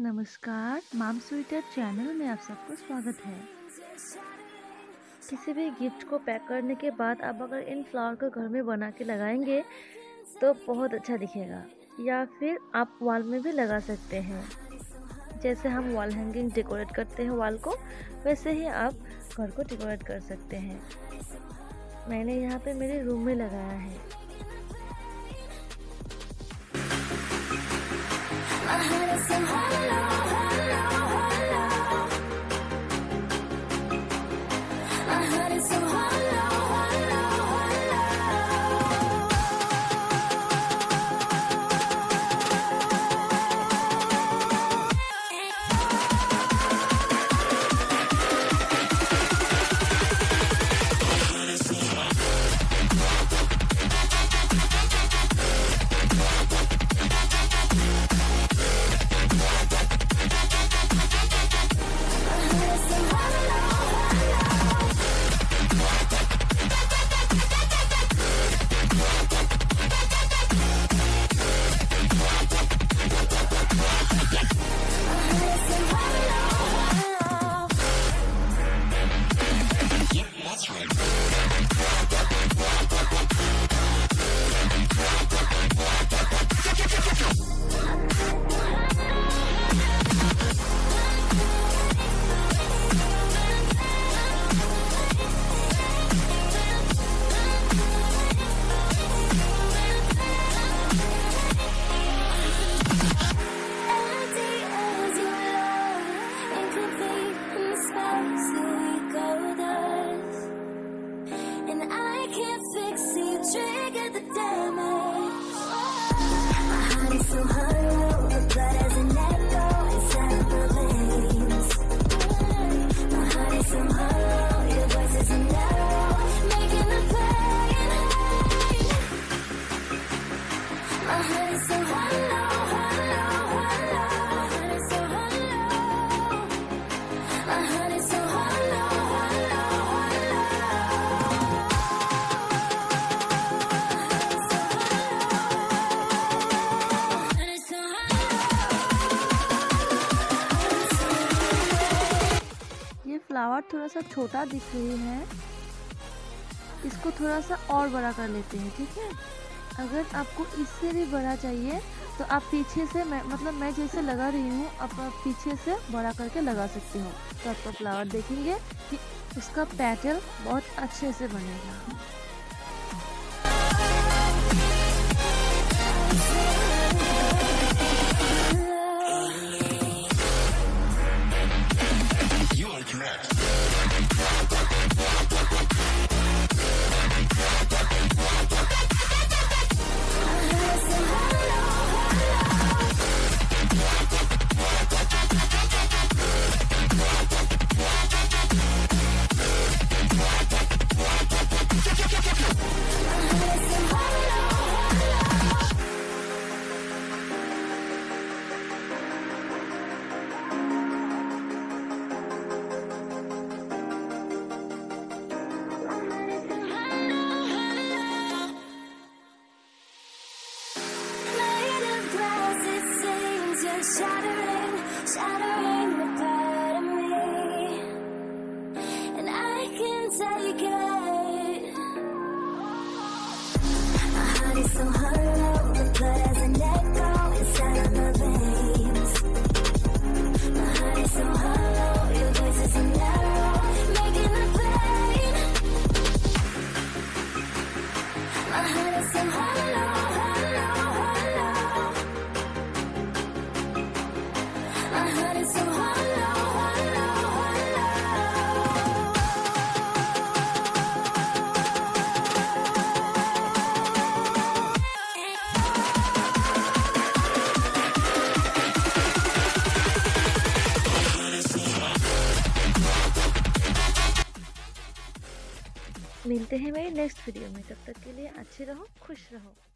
नमस्कार, माम sweater channel में आप सबको स्वागत है। किसी भी गिफ्ट को पैक करने के बाद आप अगर इन फ्लावर को घर में बना के लगाएंगे तो बहुत अच्छा दिखेगा, या फिर आप वॉल में भी लगा सकते हैं। जैसे हम वॉल हैंगिंग डेकोरेट करते हैं वॉल को, वैसे ही आप घर को डेकोरेट कर सकते हैं। मैंने यहाँ पे मेरे रूम में लगाया है। फ्लावर थोड़ा सा छोटा दिख रही है, इसको थोड़ा सा और बड़ा कर लेते हैं, ठीक है। अगर आपको इससे भी बड़ा चाहिए तो आप पीछे से मैं जैसे लगा रही हूँ, आप पीछे से बड़ा करके लगा सकते हो। तो आपका फ्लावर देखेंगे कि उसका पैटर्न बहुत अच्छे से बनेगा। Shattering the part of me, and I can take it. My heart is so hollow, the blood has an echo inside of my veins. My heart is so hollow, your voice is an arrow, making the pain. My heart is so hollow. मिलते हैं मेरी next video में, तब तक के लिए अच्छे रहो, खुश रहो।